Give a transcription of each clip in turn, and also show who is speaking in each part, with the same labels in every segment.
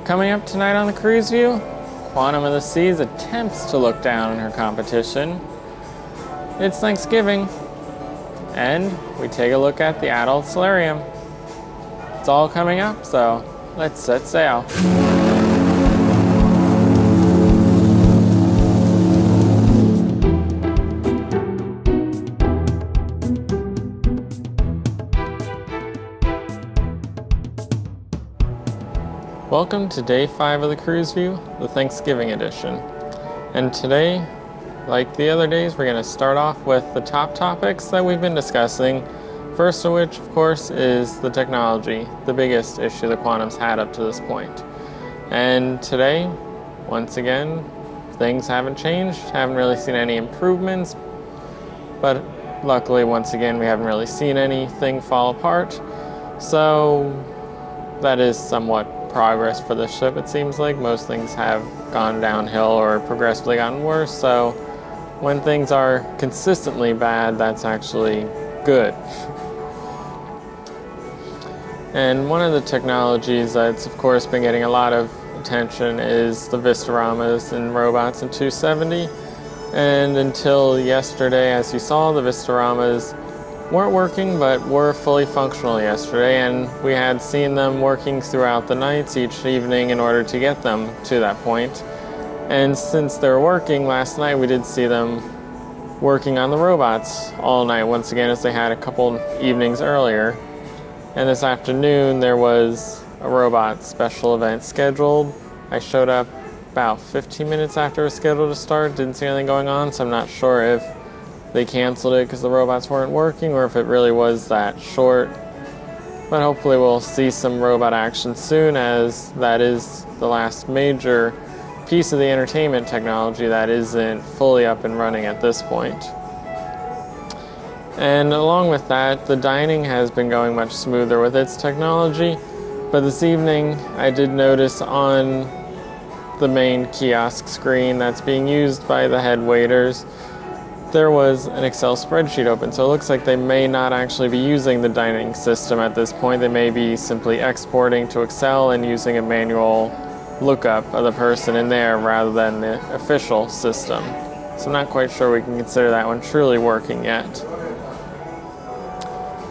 Speaker 1: Coming up tonight on the Cruise View, Quantum of the Seas attempts to look down on her competition. It's Thanksgiving, and we take a look at the Adult Solarium. It's all coming up, so let's set sail. Welcome to day 5 of the Cruise View, the Thanksgiving edition. And today, like the other days, we're going to start off with the top topics that we've been discussing. First of which, of course, is the technology, the biggest issue the Quantum's had up to this point. And today, once again, things haven't changed, haven't really seen any improvements, but luckily, once again, we haven't really seen anything fall apart. So that is somewhat progress for the ship. It seems like most things have gone downhill or progressively gotten worse, so when things are consistently bad, that's actually good. And one of the technologies that's of course been getting a lot of attention is the Vistoramas and robots in 270. And until yesterday, as you saw, the Vistoramas weren't working, but were fully functional yesterday, and we had seen them working throughout the nights each evening in order to get them to that point. And since they were working last night, we did see them working on the robots all night once again, as they had a couple evenings earlier. And this afternoon there was a robot special event scheduled. I showed up about 15 minutes after it was scheduled to start, didn't see anything going on, so I'm not sure if they canceled it because the robots weren't working or if it really was that short. But hopefully we'll see some robot action soon, as that is the last major piece of the entertainment technology that isn't fully up and running at this point. And along with that, the dining has been going much smoother with its technology. But this evening I did notice on the main kiosk screen that's being used by the head waiters, there was an Excel spreadsheet open, so it looks like they may not actually be using the dining system at this point. They may be simply exporting to Excel and using a manual lookup of the person in there rather than the official system. So I'm not quite sure we can consider that one truly working yet.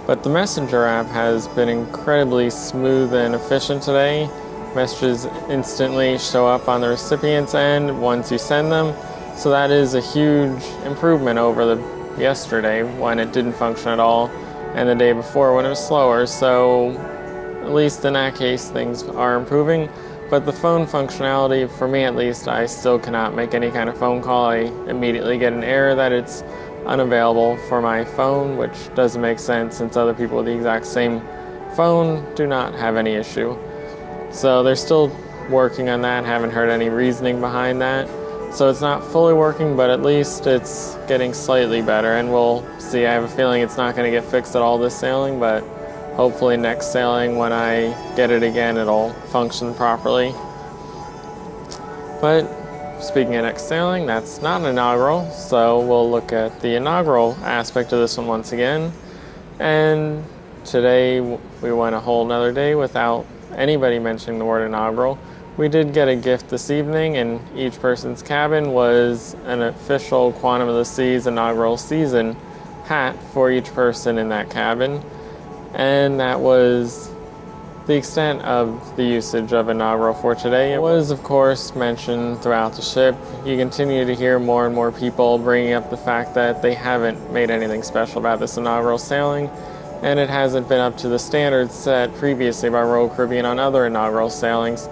Speaker 1: But the Messenger app has been incredibly smooth and efficient today. Messages instantly show up on the recipient's end once you send them. So that is a huge improvement over yesterday when it didn't function at all, and the day before when it was slower. So at least in that case, things are improving. But the phone functionality, for me at least, I still cannot make any kind of phone call. I immediately get an error that it's unavailable for my phone, which doesn't make sense since other people with the exact same phone do not have any issue. So they're still working on that, haven't heard any reasoning behind that. So it's not fully working, but at least it's getting slightly better, and we'll see. I have a feeling it's not going to get fixed at all this sailing, but hopefully next sailing when I get it again, it'll function properly. But speaking of next sailing, that's not an inaugural, so we'll look at the inaugural aspect of this one once again. And today we went a whole nother day without anybody mentioning the word inaugural. We did get a gift this evening, and each person's cabin was an official Quantum of the Seas inaugural season hat for each person in that cabin. And that was the extent of the usage of inaugural for today. It was, of course, mentioned throughout the ship. You continue to hear more and more people bringing up the fact that they haven't made anything special about this inaugural sailing, and it hasn't been up to the standards set previously by Royal Caribbean on other inaugural sailings.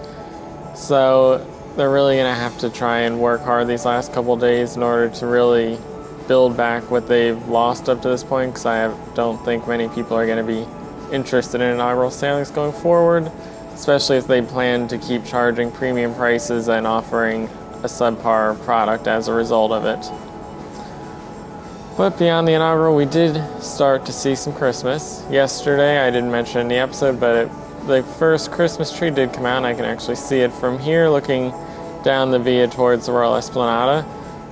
Speaker 1: So they're really going to have to try and work hard these last couple days in order to really build back what they've lost up to this point, because I don't think many people are going to be interested in inaugural sailings going forward, especially if they plan to keep charging premium prices and offering a subpar product as a result of it. But beyond the inaugural, we did start to see some Christmas. Yesterday, I didn't mention in the episode, but the first Christmas tree did come out, and I can actually see it from here looking down the via towards the Royal Esplanade.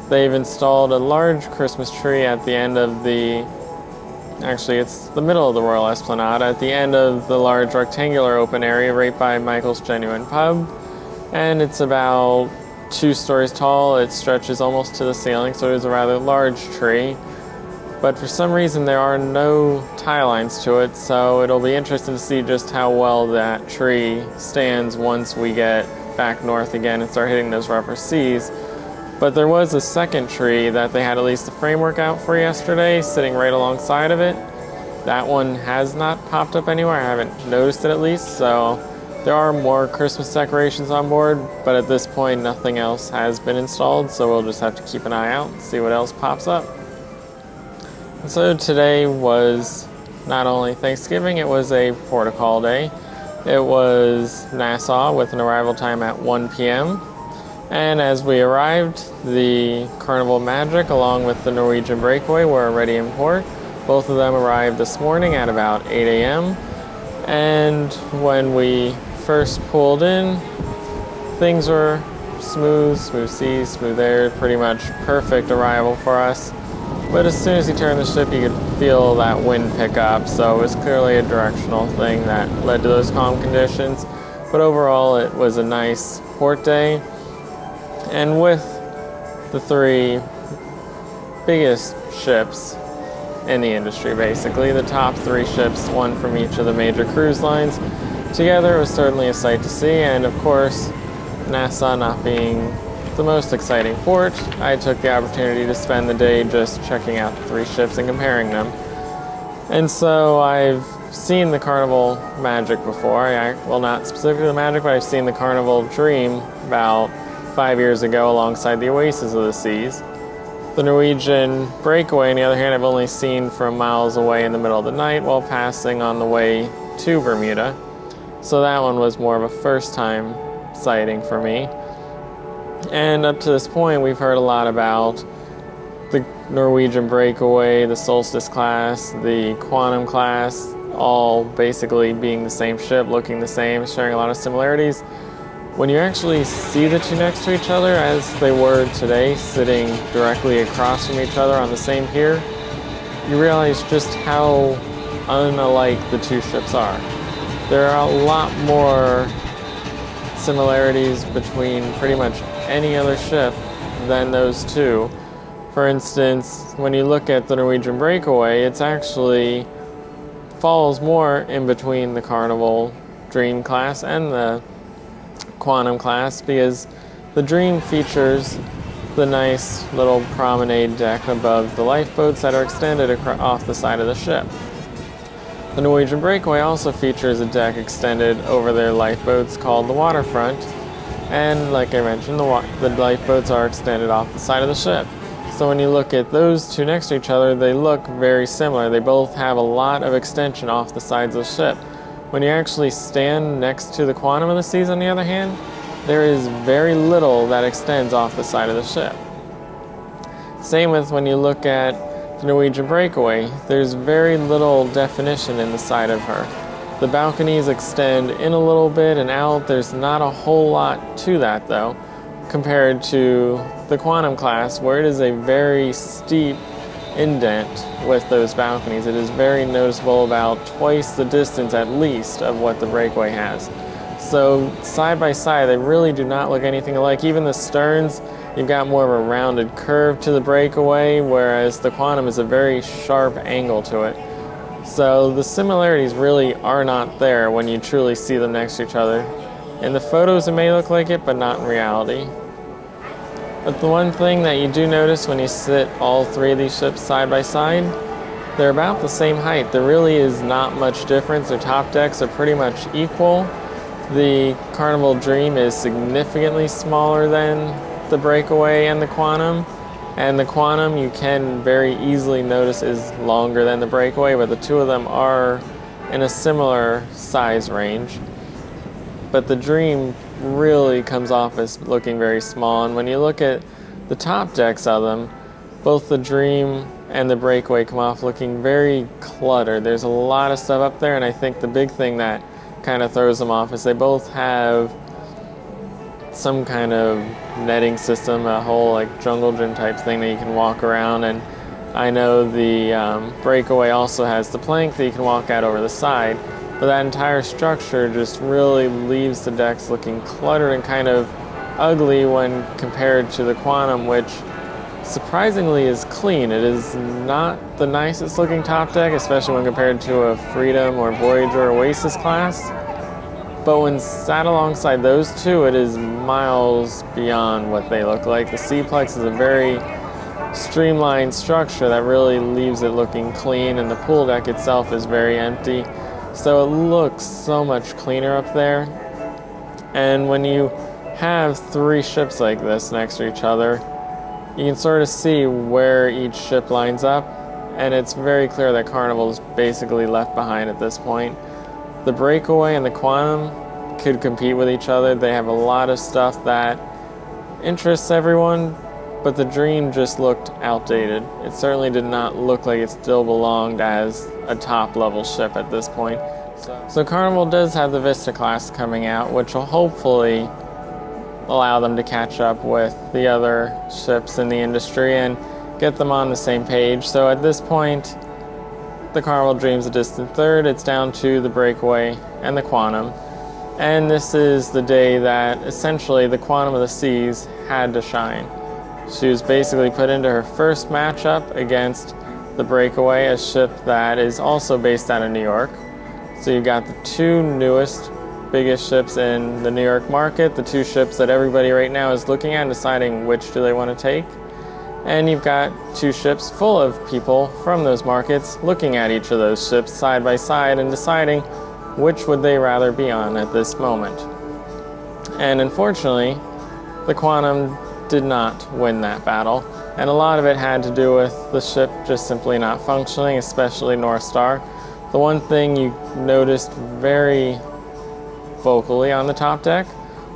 Speaker 1: They've installed a large Christmas tree at the end of the Actually, it's the middle of the Royal Esplanade at the end of the large rectangular open area right by Michael's Genuine Pub. and it's about 2 stories tall. It stretches almost to the ceiling, so it is a rather large tree. But for some reason there are no tie lines to it, so it'll be interesting to see just how well that tree stands once we get back north again and start hitting those rougher seas. But there was a second tree that they had at least the framework out for yesterday, sitting right alongside of it. That one has not popped up anywhere. I haven't noticed it at least, so there are more Christmas decorations on board, but at this point nothing else has been installed, so we'll just have to keep an eye out and see what else pops up. So today was not only Thanksgiving, it was a protocol day. It was Nassau with an arrival time at 1 p.m. And as we arrived, the Carnival Magic along with the Norwegian Breakaway were already in port. Both of them arrived this morning at about 8 a.m. And when we first pulled in, things were smooth seas, smooth air, pretty much perfect arrival for us. But as soon as you turned the ship, you could feel that wind pick up, so it was clearly a directional thing that led to those calm conditions. But overall, it was a nice port day. And with the 3 biggest ships in the industry, basically, the top 3 ships, one from each of the major cruise lines, together, it was certainly a sight to see. And of course, Nassau not being the most exciting port, I took the opportunity to spend the day just checking out the 3 ships and comparing them. And so I've seen the Carnival Magic before. Well, not specifically the Magic, but I've seen the Carnival Dream about 5 years ago alongside the Oasis of the Seas. The Norwegian Breakaway, on the other hand, I've only seen from miles away in the middle of the night while passing on the way to Bermuda. So that one was more of a first-time sighting for me. And up to this point, we've heard a lot about the Norwegian Breakaway, the Solstice class, the Quantum class, all basically being the same ship, looking the same, sharing a lot of similarities. When you actually see the 2 next to each other, as they were today, sitting directly across from each other on the same pier, you realize just how unlike the 2 ships are. There are a lot more similarities between pretty much any other ship than those 2. For instance, when you look at the Norwegian Breakaway, it's actually falls more in between the Carnival Dream class and the Quantum class, because the Dream features the nice little promenade deck above the lifeboats that are extended off the side of the ship. The Norwegian Breakaway also features a deck extended over their lifeboats called the waterfront, and like I mentioned, the lifeboats are extended off the side of the ship. So when you look at those 2 next to each other, they look very similar. They both have a lot of extension off the sides of the ship. When you actually stand next to the Quantum of the Seas, on the other hand, there is very little that extends off the side of the ship. Same with when you look at the Norwegian Breakaway, there's very little definition in the side of her. The balconies extend in a little bit and out. There's not a whole lot to that though, compared to the Quantum class, where it is a very steep indent with those balconies. It is very noticeable, about twice the distance at least of what the Breakaway has. So side by side, they really do not look anything alike. Even the sterns, you've got more of a rounded curve to the Breakaway, whereas the Quantum is a very sharp angle to it. So the similarities really are not there when you truly see them next to each other. In the photos it may look like it, but not in reality. But the one thing that you do notice when you sit all 3 of these ships side by side, they're about the same height. There really is not much difference. Their top decks are pretty much equal. The Carnival Dream is significantly smaller than the Breakaway and the Quantum. And the Quantum, you can very easily notice, is longer than the Breakaway, but the 2 of them are in a similar size range. But the Dream really comes off as looking very small, and when you look at the top decks of them, both the Dream and the Breakaway come off looking very cluttered. There's a lot of stuff up there, and I think the big thing that kind of throws them off is they both have some kind of netting system, a whole like jungle gym type thing that you can walk around. And I know the Breakaway also has the plank that you can walk out over the side. but that entire structure just really leaves the decks looking cluttered and kind of ugly when compared to the Quantum, which surprisingly is clean. It is not the nicest looking top deck, especially when compared to a Freedom or Voyager or Oasis class. But when sat alongside those two, it is miles beyond what they look like. The C-Plex is a very streamlined structure that really leaves it looking clean, and the pool deck itself is very empty. So it looks so much cleaner up there. And when you have three ships like this next to each other, you can sort of see where each ship lines up, and it's very clear that Carnival is basically left behind at this point. The Breakaway and the Quantum could compete with each other. They have a lot of stuff that interests everyone, but the Dream just looked outdated. It certainly did not look like it still belonged as a top level ship at this point. So Carnival does have the Vista class coming out, which will hopefully allow them to catch up with the other ships in the industry and get them on the same page. So at this point, the Carnival Dream's a distant third. It's down to the Breakaway and the Quantum. And this is the day that essentially the Quantum of the Seas had to shine. She was basically put into her first matchup against the Breakaway, a ship that is also based out of New York. So you've got the two newest, biggest ships in the New York market, the two ships that everybody right now is looking at and deciding which do they want to take. And you've got two ships full of people from those markets looking at each of those ships side by side and deciding which would they rather be on at this moment. And unfortunately, the Quantum did not win that battle, and a lot of it had to do with the ship just simply not functioning, especially Northstar. The one thing you noticed very vocally on the top deck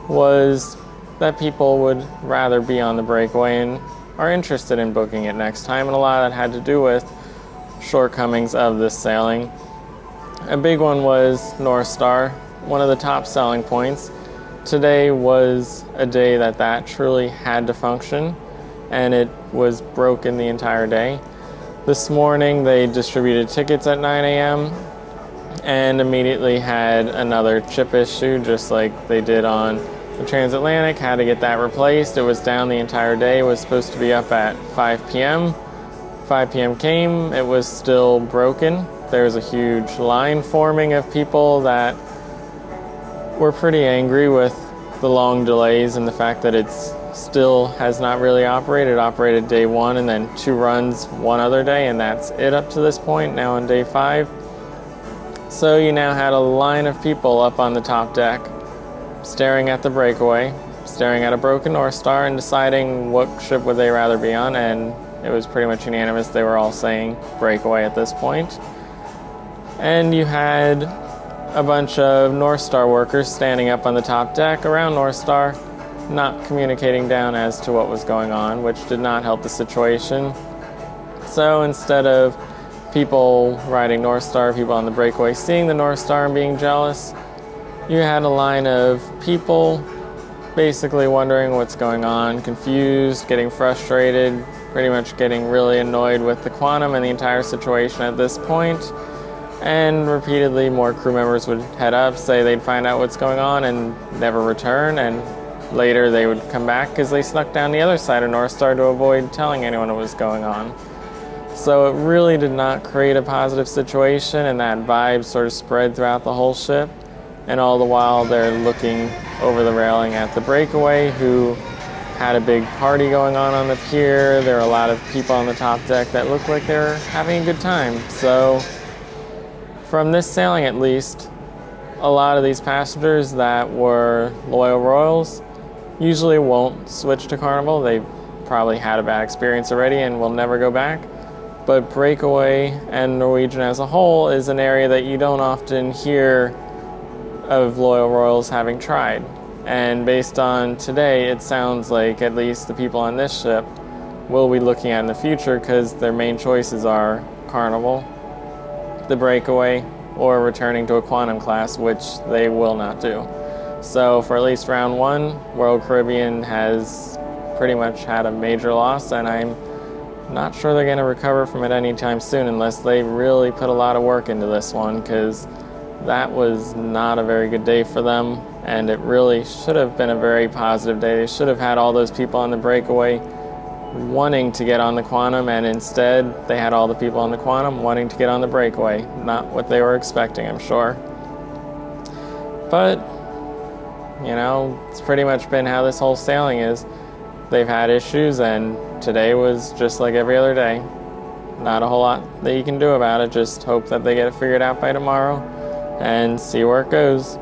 Speaker 1: was that people would rather be on the Breakaway and are interested in booking it next time, and a lot of that had to do with shortcomings of this sailing. A big one was Northstar, one of the top selling points. Today was a day that truly had to function, and it was broken the entire day. This morning they distributed tickets at 9 a.m. and immediately had another chip issue, just like they did on the Transatlantic. Had to get that replaced. It was down the entire day. It was supposed to be up at 5 p.m. 5 p.m. came, it was still broken. There was a huge line forming of people that were pretty angry with the long delays and the fact that it still has not really operated. It operated day one and then 2 runs one other day, and that's it up to this point, now on day 5. So you now had a line of people up on the top deck staring at the Breakaway, staring at a broken Northstar, and deciding what ship would they rather be on, and it was pretty much unanimous. They were all saying Breakaway at this point. And you had a bunch of Northstar workers standing up on the top deck around Northstar, not communicating down as to what was going on, which did not help the situation. So instead of people riding Northstar, people on the Breakaway seeing the Northstar and being jealous, you had a line of people basically wondering what's going on, confused, getting frustrated, pretty much getting really annoyed with the Quantum and the entire situation at this point. And repeatedly more crew members would head up, say they'd find out what's going on and never return, and later they would come back because they snuck down the other side of Northstar to avoid telling anyone what was going on. So it really did not create a positive situation, and that vibe sort of spread throughout the whole ship. And all the while they're looking over the railing at the Breakaway, who had a big party going on the pier. There were a lot of people on the top deck that looked like they were having a good time. So from this sailing at least, a lot of these passengers that were loyal Royals usually won't switch to Carnival. They've probably had a bad experience already and will never go back. But Breakaway and Norwegian as a whole is an area that you don't often hear of loyal Royals having tried. And based on today, it sounds like at least the people on this ship will be looking at in the future, because their main choices are Carnival, the Breakaway, or returning to a Quantum class, which they will not do. So for at least round 1, Royal Caribbean has pretty much had a major loss, and I'm not sure they're going to recover from it anytime soon unless they really put a lot of work into this one, because that was not a very good day for them, and it really should have been a very positive day. They should have had all those people on the Breakaway wanting to get on the Quantum, and instead they had all the people on the Quantum wanting to get on the Breakaway. Not what they were expecting, I'm sure. But, you know, it's pretty much been how this whole sailing is. They've had issues, and today was just like every other day. Not a whole lot that you can do about it, just hope that they get it figured out by tomorrow and see where it goes.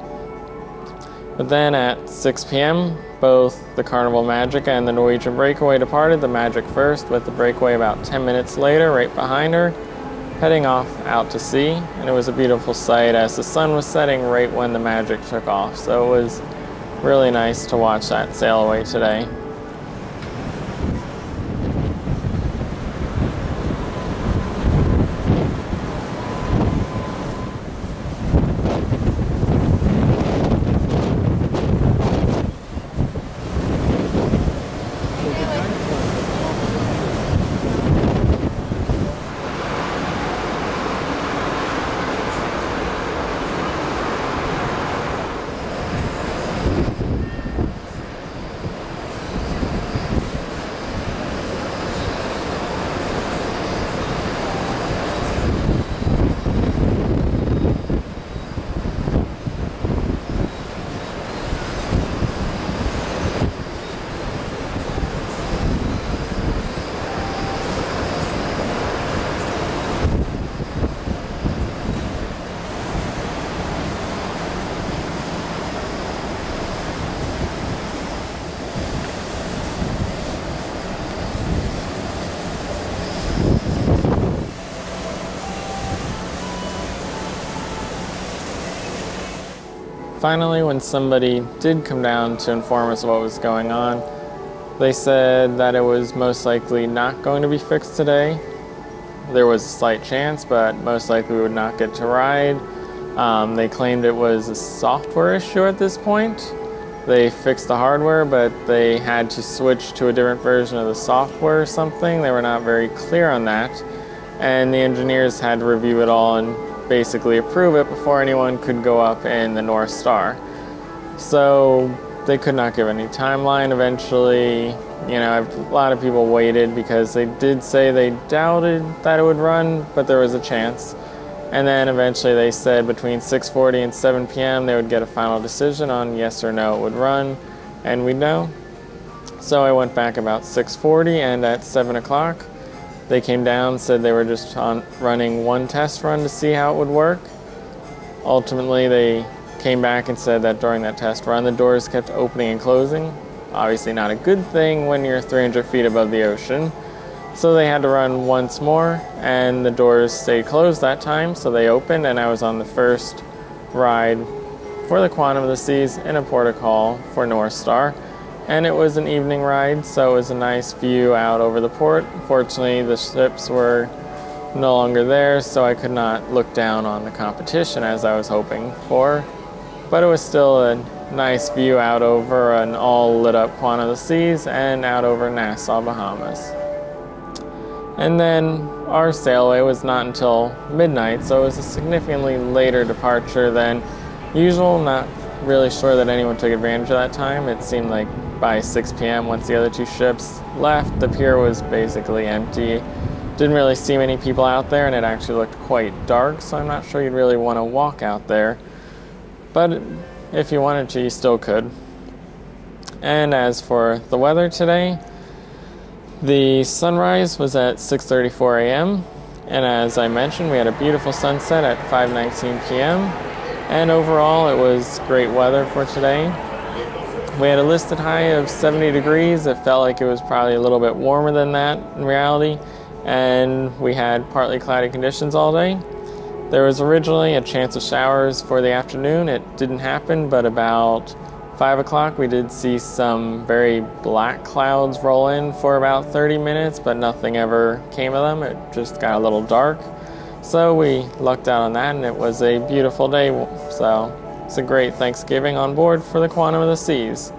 Speaker 1: But then at 6 p.m., both the Carnival Magic and the Norwegian Breakaway departed, the Magic first, with the Breakaway about 10 minutes later, right behind her, heading off out to sea. And it was a beautiful sight as the sun was setting right when the Magic took off. So it was really nice to watch that sail away today. Finally, when somebody did come down to inform us what was going on, they said that it was most likely not going to be fixed today. There was a slight chance, but most likely we would not get to ride. They claimed it was a software issue at this point. They fixed the hardware, but they had to switch to a different version of the software or something. They were not very clear on that. And the engineers had to review it all and basically approve it before anyone could go up in the Northstar. So they could not give any timeline. Eventually, you know, a lot of people waited because they did say they doubted that it would run, but there was a chance. And then eventually they said between 6:40 and 7 p.m. they would get a final decision on yes or no it would run, and we'd know. So I went back about 6:40, and at 7 o'clock they came down, said they were just running one test run to see how it would work. Ultimately, they came back and said that during that test run, the doors kept opening and closing. Obviously not a good thing when you're 300 feet above the ocean. So they had to run once more, and the doors stayed closed that time, so they opened, and I was on the first ride for the Quantum of the Seas in a port call for Northstar. And it was an evening ride, so it was a nice view out over the port. Fortunately, the ships were no longer there, so I could not look down on the competition as I was hoping for. But it was still a nice view out over an all lit up Quantum of the Seas and out over Nassau, Bahamas. And then our sail away was not until midnight, so it was a significantly later departure than usual. Not really sure that anyone took advantage of that time. It seemed like by 6 p.m. once the other two ships left, the pier was basically empty. Didn't really see many people out there, and it actually looked quite dark, so I'm not sure you'd really want to walk out there. But if you wanted to, you still could. And as for the weather today, the sunrise was at 6:34 a.m. and as I mentioned, we had a beautiful sunset at 5:19 p.m. and overall it was great weather for today. We had a listed high of 70 degrees. It felt like it was probably a little bit warmer than that in reality, and we had partly cloudy conditions all day. There was originally a chance of showers for the afternoon. It didn't happen, but about 5 o'clock we did see some very black clouds roll in for about 30 minutes, but nothing ever came of them. It just got a little dark. So we lucked out on that, and it was a beautiful day. So it's a great Thanksgiving on board for the Quantum of the Seas.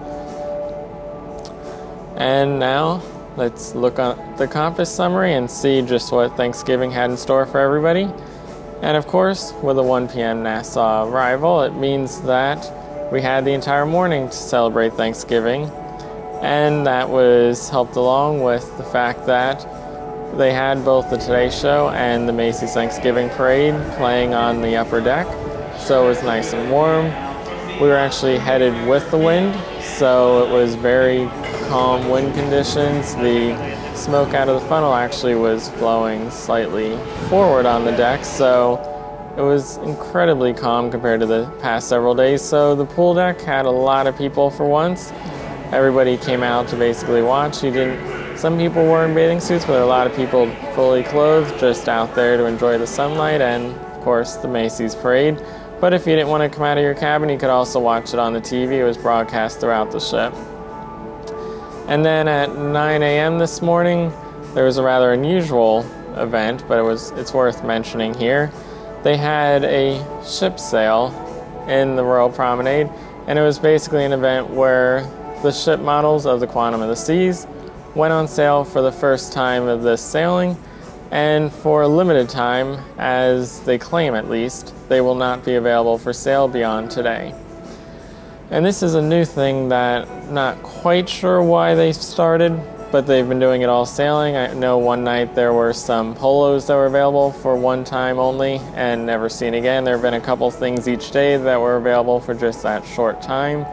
Speaker 1: And now let's look at the compass summary and see just what Thanksgiving had in store for everybody. And of course, with a 1 p.m. Nassau arrival, it means that we had the entire morning to celebrate Thanksgiving. And that was helped along with the fact that they had both the Today Show and the Macy's Thanksgiving Parade playing on the upper deck. So it was nice and warm. We were actually headed with the wind, so it was very calm wind conditions. The smoke out of the funnel actually was flowing slightly forward on the deck, so it was incredibly calm compared to the past several days. So the pool deck had a lot of people for once. Everybody came out to basically watch. Some people were in bathing suits, but there were a lot of people fully clothed just out there to enjoy the sunlight and, of course, the Macy's parade. But if you didn't want to come out of your cabin, you could also watch it on the TV. It was broadcast throughout the ship. And then at 9 a.m. this morning, there was a rather unusual event, but it's worth mentioning here. They had a ship sail in the Royal Promenade, and it was basically an event where the ship models of the Quantum of the Seas went on sale for the first time of this sailing, and for a limited time, as they claim at least, they will not be available for sale beyond today. And this is a new thing that I'm not quite sure why they started, but they've been doing it all sailing. I know one night there were some polos that were available for one time only and never seen again. There have been a couple things each day that were available for just that short time.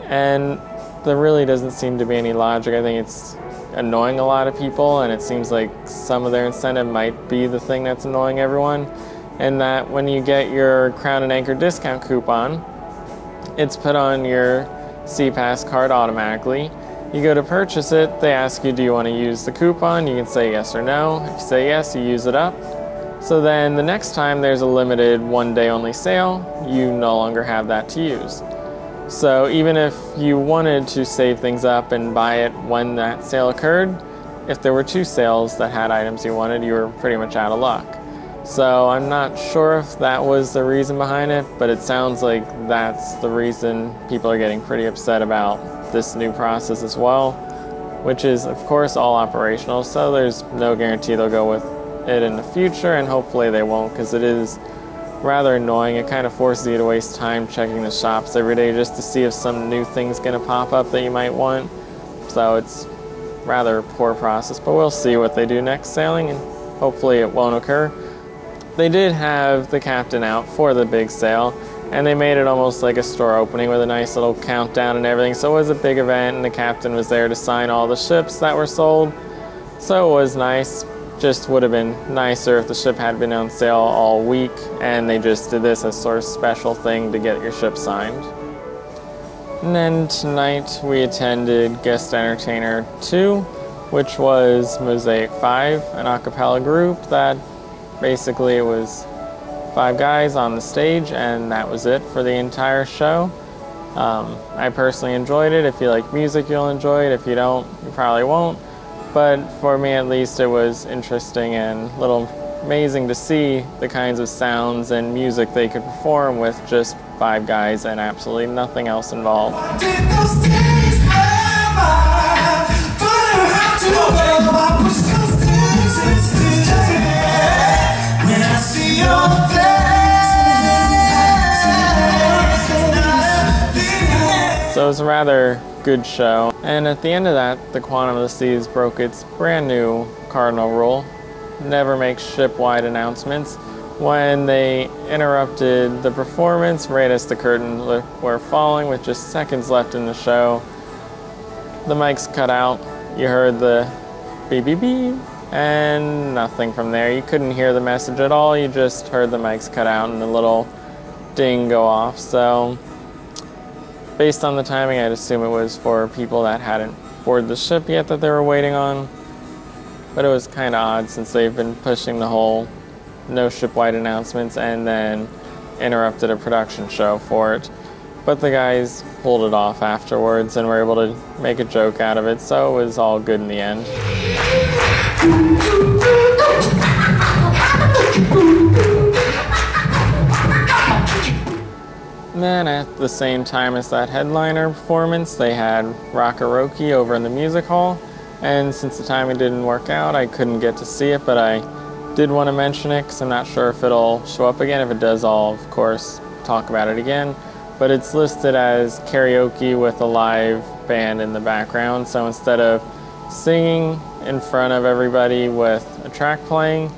Speaker 1: And there really doesn't seem to be any logic. I think it's annoying a lot of people, and it seems like some of their incentive might be the thing that's annoying everyone, and that when you get your Crown and Anchor discount coupon, it's put on your SeaPass card automatically. You go to purchase it, they ask you, do you want to use the coupon? You can say yes or no. If you say yes, you use it up. So then the next time there's a limited one-day only sale, you no longer have that to use. So even if you wanted to save things up and buy it when that sale occurred, if there were two sales that had items you wanted, you were pretty much out of luck. So I'm not sure if that was the reason behind it, but it sounds like that's the reason people are getting pretty upset about this new process as well, which is of course all operational, so there's no guarantee they'll go with it in the future, and hopefully they won't, because it is rather annoying. It kind of forces you to waste time checking the shops every day just to see if some new thing's going to pop up that you might want. So it's rather a poor process, but we'll see what they do next sailing, and hopefully it won't occur. They did have the captain out for the big sale, and they made it almost like a store opening with a nice little countdown and everything. So it was a big event, and the captain was there to sign all the ships that were sold. So it was nice. Just would have been nicer if the ship had been on sale all week and they just did this as sort of special thing to get your ship signed. And then tonight we attended Guest Entertainer 2, which was Mosaic 5, an a cappella group that basically it was 5 guys on the stage, and that was it for the entire show. I personally enjoyed it. If you like music, you'll enjoy it. If you don't, you probably won't. But for me at least, it was interesting and a little amazing to see the kinds of sounds and music they could perform with just 5 guys and absolutely nothing else involved. So it was a rather good show. And at the end of that, the Quantum of the Seas broke its brand new cardinal rule: never make ship-wide announcements. When they interrupted the performance right as the curtains were falling with just seconds left in the show, the mics cut out. You heard the beep beep beep and nothing from there. You couldn't hear the message at all. You just heard the mics cut out and the little ding go off. So based on the timing, I'd assume it was for people that hadn't boarded the ship yet that they were waiting on. But it was kind of odd since they've been pushing the whole no ship-wide announcements and then interrupted a production show for it. But the guys pulled it off afterwards and were able to make a joke out of it, so it was all good in the end. And then at the same time as that headliner performance, they had Rockaroke over in the music hall. And since the timing didn't work out, I couldn't get to see it, but I did want to mention it because I'm not sure if it'll show up again. If it does, I'll of course talk about it again. But it's listed as karaoke with a live band in the background. So instead of singing in front of everybody with a track playing,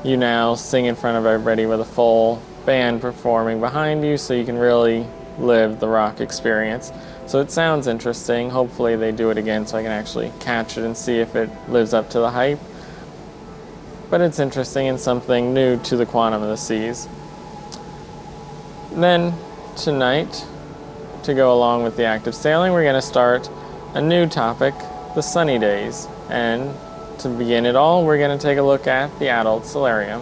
Speaker 1: you now sing in front of everybody with a full band performing behind you, so you can really live the rock experience. So it sounds interesting. Hopefully they do it again so I can actually catch it and see if it lives up to the hype. But it's interesting and something new to the Quantum of the Seas. Then tonight, to go along with the active sailing, we're going to start a new topic, the sunny days. And to begin it all, we're going to take a look at the Adult Solarium.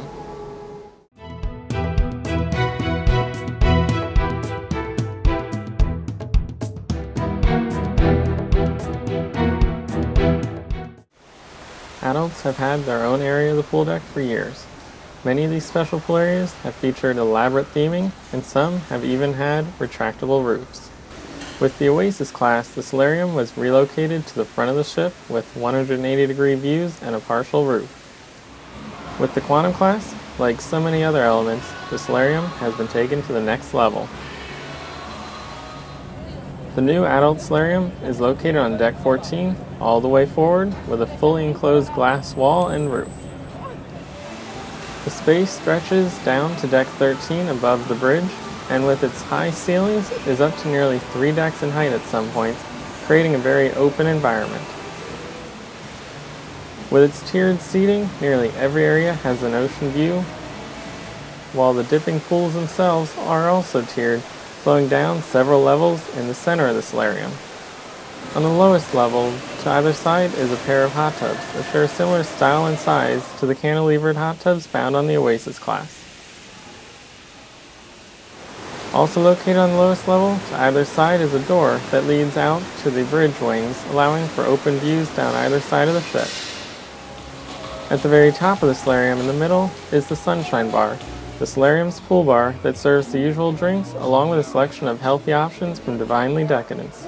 Speaker 1: Adults have had their own area of the pool deck for years. Many of these special pool areas have featured elaborate theming, and some have even had retractable roofs. With the Oasis class, the Solarium was relocated to the front of the ship with 180-degree views and a partial roof. With the Quantum class, like so many other elements, the Solarium has been taken to the next level. The new Adult Solarium is located on deck 14 all the way forward with a fully enclosed glass wall and roof. The space stretches down to deck 13 above the bridge, and with its high ceilings is up to nearly 3 decks in height at some points, creating a very open environment. With its tiered seating, nearly every area has an ocean view, while the dipping pools themselves are also tiered, flowing down several levels in the center of the Solarium. On the lowest level, to either side, is a pair of hot tubs that share a similar style and size to the cantilevered hot tubs found on the Oasis class. Also located on the lowest level, to either side, is a door that leads out to the bridge wings, allowing for open views down either side of the ship. At the very top of the Solarium in the middle is the Sunshine Bar, the Solarium's pool bar that serves the usual drinks along with a selection of healthy options from Devinly Decadence.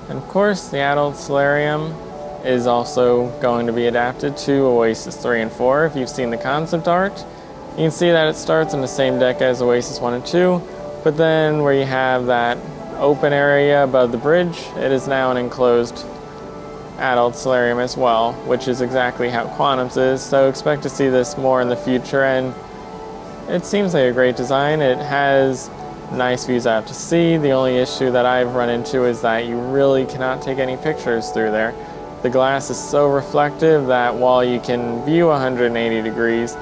Speaker 1: And of course, the Adult Solarium is also going to be adapted to Oasis 3 and 4. If you've seen the concept art, you can see that it starts on the same deck as Oasis 1 and 2, but then where you have that open area above the bridge, it is now an enclosed Adult Solarium as well, which is exactly how Quantum's is, so expect to see this more in the future, and it seems like a great design. It has nice views out to sea. The only issue that I've run into is that you really cannot take any pictures through there. The glass is so reflective that while you can view 180 degrees,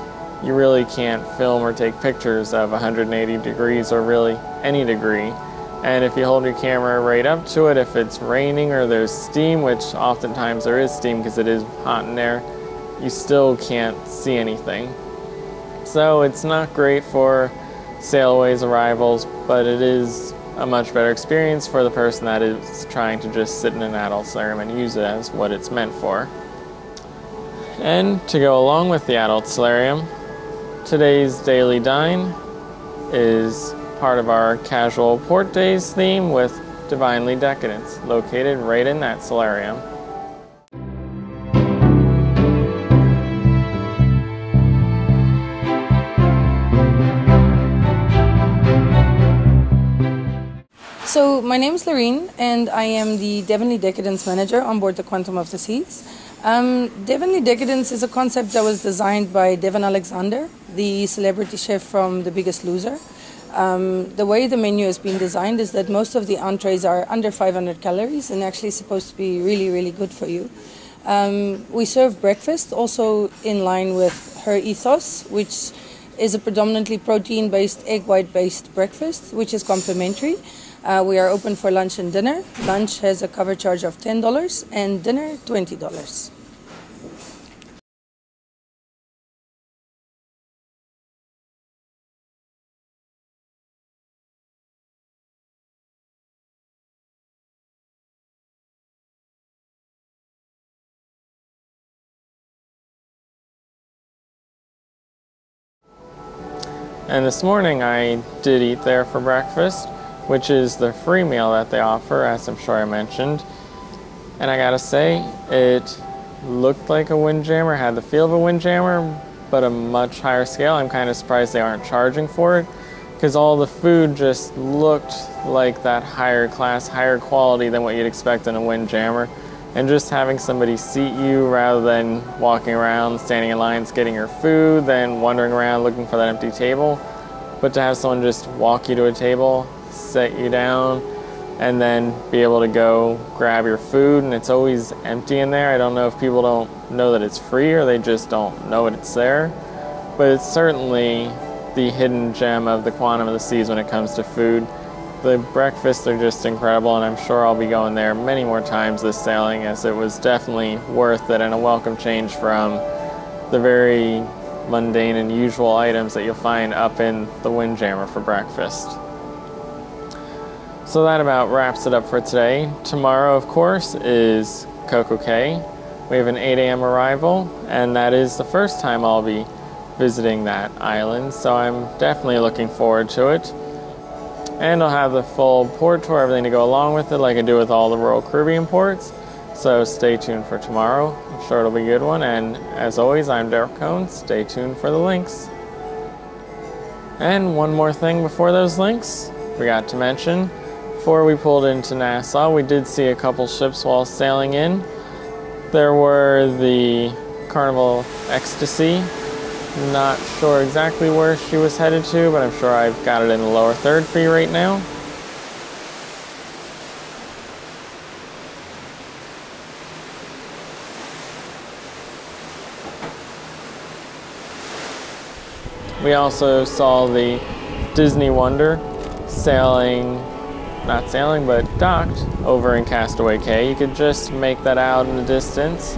Speaker 1: you really can't film or take pictures of 180 degrees or really any degree. And if you hold your camera right up to it, if it's raining or there's steam, which oftentimes there is steam because it is hot in there, you still can't see anything. So it's not great for sailways arrivals, but it is a much better experience for the person that is trying to just sit in an Adult Solarium and use it as what it's meant for. And to go along with the Adult Solarium, today's Daily Dine is part of our Casual Port Days theme with Devinely Decadence, located right in that Solarium.
Speaker 2: So my name is Lorene, and I am the Devinly Decadence manager on board the Quantum of the Seas. Devinly Decadence is a concept that was designed by Devin Alexander, the celebrity chef from The Biggest Loser. The way the menu has been designed is that most of the entrees are under 500 calories and actually supposed to be really, really good for you. We serve breakfast also in line with her ethos, which is a predominantly protein-based, egg white-based breakfast, which is complimentary. We are open for lunch and dinner. Lunch has a cover charge of $10 and dinner $20.
Speaker 1: And this morning I did eat there for breakfast. which is the free meal that they offer, as I'm sure I mentioned. And I gotta say, it looked like a windjammer, had the feel of a windjammer, but a much higher scale. I'm kind of surprised they aren't charging for it, because all the food just looked like that higher class, higher quality than what you'd expect in a windjammer. And just having somebody seat you rather than walking around, standing in lines, getting your food, then wandering around looking for that empty table. But to have someone just walk you to a table, set you down, and then be able to go grab your food, and it's always empty in there. I don't know if people don't know that it's free or they just don't know it's there, but it's certainly the hidden gem of the Quantum of the Seas when it comes to food. The breakfasts are just incredible, and I'm sure I'll be going there many more times this sailing, as it was definitely worth it and a welcome change from the very mundane and usual items that you'll find up in the Windjammer for breakfast. So that about wraps it up for today. Tomorrow, of course, is Coco Cay. We have an 8 a.m. arrival, and that is the first time I'll be visiting that island, so I'm definitely looking forward to it. And I'll have the full port tour, everything to go along with it, like I do with all the Royal Caribbean ports. So stay tuned for tomorrow. I'm sure it'll be a good one. And as always, I'm Derek Cohn. Stay tuned for the links. And one more thing before those links, forgot to mention, before we pulled into Nassau, we did see a couple ships while sailing in. There were the Carnival Ecstasy. Not sure exactly where she was headed to, but I'm sure I've got it in the lower third for you right now. We also saw the Disney Wonder not sailing, but docked over in Castaway Cay. You could just make that out in the distance.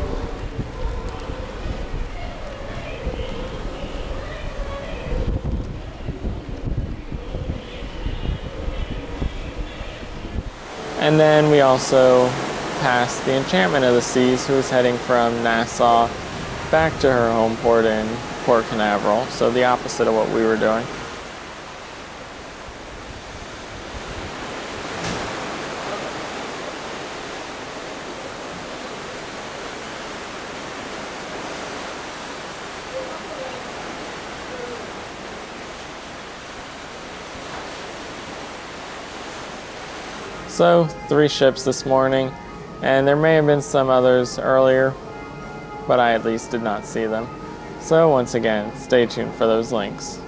Speaker 1: And then we also passed the Enchantment of the Seas, who was heading from Nassau back to her home port in Port Canaveral, so the opposite of what we were doing. So 3 ships this morning, and there may have been some others earlier, but I at least did not see them. So once again, stay tuned for those links.